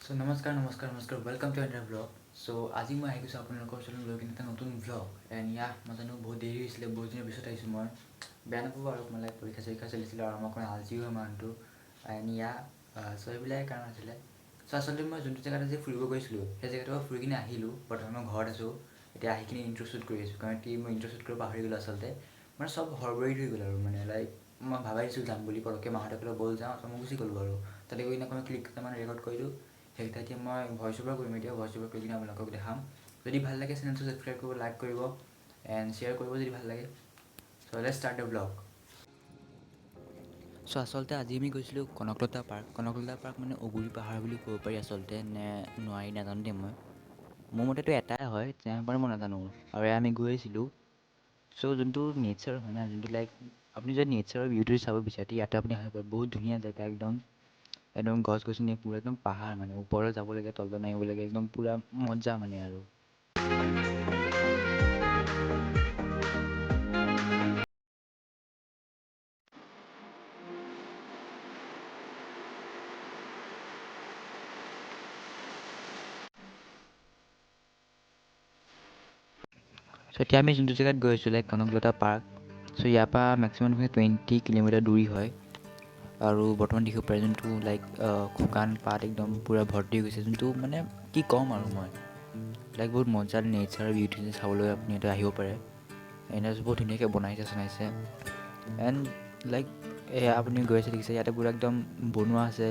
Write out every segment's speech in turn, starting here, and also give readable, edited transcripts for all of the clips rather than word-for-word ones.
So namaskar, welcome to another vlog. So আজি মই আহি গৈছোঁ আপোনালোকৰ ওচৰত লৈ কিনে এটা নতুন vlog and মই জানো বহুত দেৰি হৈছিলে, বহুত দিনৰ পিছত আহিছোঁ মই। বেয়া নাপাব আৰু মানে পৰীক্ষা চলিছিলে আৰু আমাৰ অকণমান আলচিও হয় মানুহটো and so এইবিলাকে কাৰণ আছিলে। So আচলতে মই যোনটো জেগাত আজি ফুৰিব গৈছিলোঁ সেই জেগাটো ফুৰি কিনে আহিলোঁ, বৰ্তমান মই ঘৰত আছোঁ। এতিয়া আহি কিনে ইণ্ট্ৰ শ্বুট কৰি আছোঁ, কাৰণ মই ইণ্ট্ৰ শ্বুট কৰিব পাহৰি গ'লোঁ আচলতে। মানে চব হৰবৰীত হৈ গ'ল আৰু মানে মই ভাবিছোঁ যাম বুলি পটককৈ মাহঁতে ক'লে ব'ল যাওঁ, তো মই গুচি গ'লোঁ আৰু তাতে গৈ কিনে অকণমান ক্লিক কেইটামান ৰেকৰ্ড কৰিলোঁ। সেইকেইটা এতিয়া মই ভইচ অভাৰ কৰিম, এতিয়া ভইচ অভাৰ কৰি কিনে আপোনালোকক দেখাম। যদি ভাল লাগে চেনেলটো ছাবস্ক্ৰাইব কৰিব, লাইক কৰিব এণ্ড শ্বেয়াৰ কৰিব যদি ভাল লাগে। চ' লেটছ ষ্টাৰ্ট দ্য ব্লগ। চ' আচলতে আজি আমি গৈছিলোঁ কনকলতা পাৰ্ক। কনকলতা পাৰ্ক মানে অগুৰি পাহাৰ বুলি ক'ব পাৰি আচলতে, নে নোৱাৰি নাজানো দেই মই। মোৰ মতেতো এটাই হয়, তেনেবাৰ মই নাজানো। আৰু আমি গৈ আছিলোঁ। চ' যোনটো নেচাৰ হয় না, যোনটো আপুনি যদি নেচাৰৰ ভিউটো চাব বিচাৰে ইয়াতে আপুনি আহিব পাৰে। বহুত ধুনীয়া জেগা, একদম গছ গছনি পূৰা একদম পাহাৰ, মানে ওপৰলৈ যাব লাগে, তললৈ নামিব লাগে, একদম পূৰা মজা মানে আৰু। চ' এতিয়া আমি যোনটো জেগাত গৈ আছোঁ কনকলতা পাৰ্ক। চ' ইয়াৰ পৰা মেক্সিমাম 20 কিলোমিটাৰ দূৰী হয়। আৰু বৰ্তমান দেখিব পাৰে যোনটো শুকান পাত একদম পূৰা ভৰ্তি হৈ গৈছে, যোনটো মানে কি ক'ম আৰু মই বহুত মজা নেচাৰ বিউটি চাবলৈ আপুনি ইয়াতে আহিব পাৰে। এনে বহুত ধুনীয়াকৈ বনাইছে চনাইছে এণ্ড এয়া আপুনি গৈ আছে দেখিছে, ইয়াতে পূৰা একদম বনোৱা আছে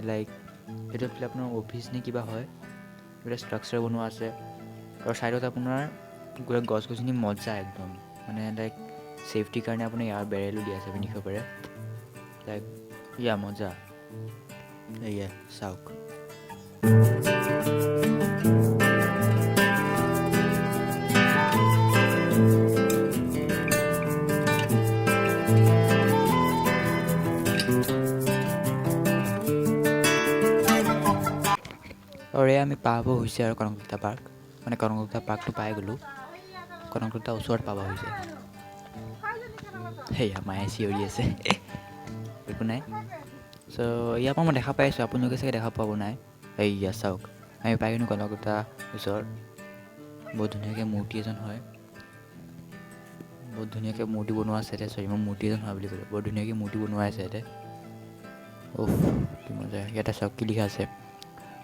এইটো আচলতে আপোনাৰ অফিচ নে কিবা হয়, এটা ষ্ট্ৰাকচাৰ বনোৱা আছে। আৰু ছাইডত আপোনাৰ গোটেই গছ গছনি মজা একদম, মানে ছেফটিৰ কাৰণে আপুনি ইয়াৰ বেৰেলো দিয়া আছে, আপুনি দেখিব পাৰে মজা। এয়া চাওক। আৰু আমি পাব হৈছে আৰু কনকলতা পাৰ্ক, মানে কনকলতা পাৰ্কটো পাই গ'লোঁ। কনকলতা ওচৰত পাব হৈছে। সেয়া মায়ে চিঞৰি আছে, একো নাই। চ' ইয়াৰ পৰা মই দেখা পাইছোঁ, আপোনালোকে চাগে দেখা পাব নাই। এয়া চাওক, আমি পাই গ'লোঁ কনকলতা ওচৰত। বহুত ধুনীয়াকৈ মূৰ্তি এজন হয়, বহুত ধুনীয়াকৈ মূৰ্তি বনোৱা আছে ইয়াতে। মই মূৰ্তি এজন হয় বুলি ক'লোঁ, বৰ ধুনীয়াকৈ মূৰ্তি বনোৱা আছে ইয়াতে। অ'হ কি মজা। ইয়াতে চাওক কি লিখা আছে,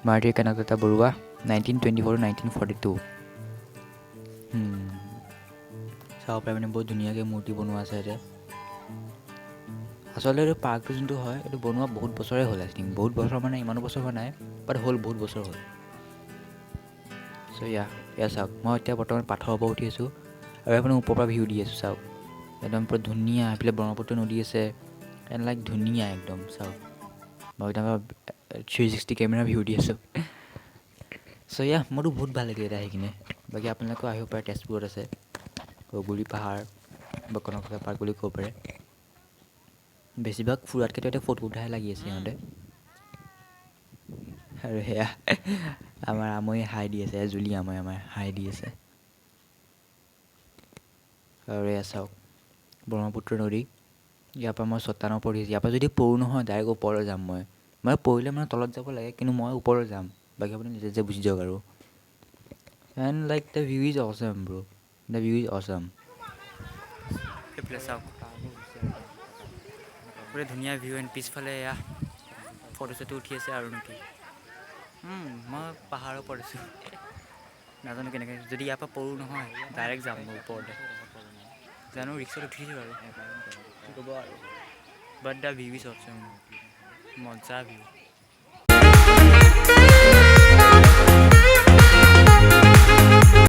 মাৰ্টিৰ কনকলতা বৰুৱা 1924 to 1942। চাব পাৰে মানে বহুত ধুনীয়াকৈ মূৰ্তি বনোৱা আছে ইয়াতে। আচলতে এইটো পাৰ্কটো যোনটো হয় এইটো বনোৱা বহুত বছৰে হ'ল। আই থিংক বহুত বছৰ মানে ইমানো বছৰ হোৱা নাই, বাট হ'ল বহুত বছৰ হ'ল। চ' এয়া চাওক, মই এতিয়া বৰ্তমান পাথৰৰ পৰা উঠি আছোঁ আৰু আপোনাৰ ওপৰৰ পৰা ভিউ দি আছোঁ। চাওক একদম পূৰা ধুনীয়া, এইফালে ব্ৰহ্মপুত্ৰ নদী আছে এণ্ড ধুনীয়া একদম। চাওক মই একদম 360 কেমেৰা ভিউ দি আছোঁ। চ' মোৰতো বহুত ভাল লাগিলে এতিয়া আহি কিনে। বাকী আপোনালোকেও আহিব পাৰে, তেজপুৰত আছে অগুৰি পাহাৰ বা কনকলতা পাৰ্ক বুলি ক'ব পাৰে। বেছিভাগ ফুৰাতকৈ এতিয়া ফটো উঠাহে লাগি আছে সিহঁতে। আৰু সেয়া আমাৰ আমৈ হাই দি আছে, জুলি আমৈ আমাৰ হাই দি আছে। আৰু এয়া চাওক ব্ৰহ্মপুত্ৰ নদী। ইয়াৰ পৰা মই চটানৰ ওপৰত উঠিছোঁ। ইয়াৰ পৰা যদি পৰোঁ নহয় ডাইৰেক্ট ওপৰলৈ যাম মই। পৰিলে মানে তলত যাব লাগে, কিন্তু মই ওপৰলৈ যাম। বাকী আপুনি নিজে নিজে বুজি যাওক আৰু। And the view is awesome bro', the view is awesome. সেইফালে চাওক পুৰা ধুনীয়া ভিউ এণ্ড পিছফালে এয়া ফটো চটো উঠি আছে আৰু নেকি। মই পাহাৰৰ ওপৰত আছোঁ, নাজানো কেনেকৈ। যদি ইয়াৰ পৰা পৰোঁ নহয় ডাইৰেক্ট যাম মই ওপৰলৈ। জানো ৰিক্সাত উঠিছোঁ আৰু কি ক'ব আৰু, বাট দ্য ভিউ ইজ অ'চাম, মজা ভিউ।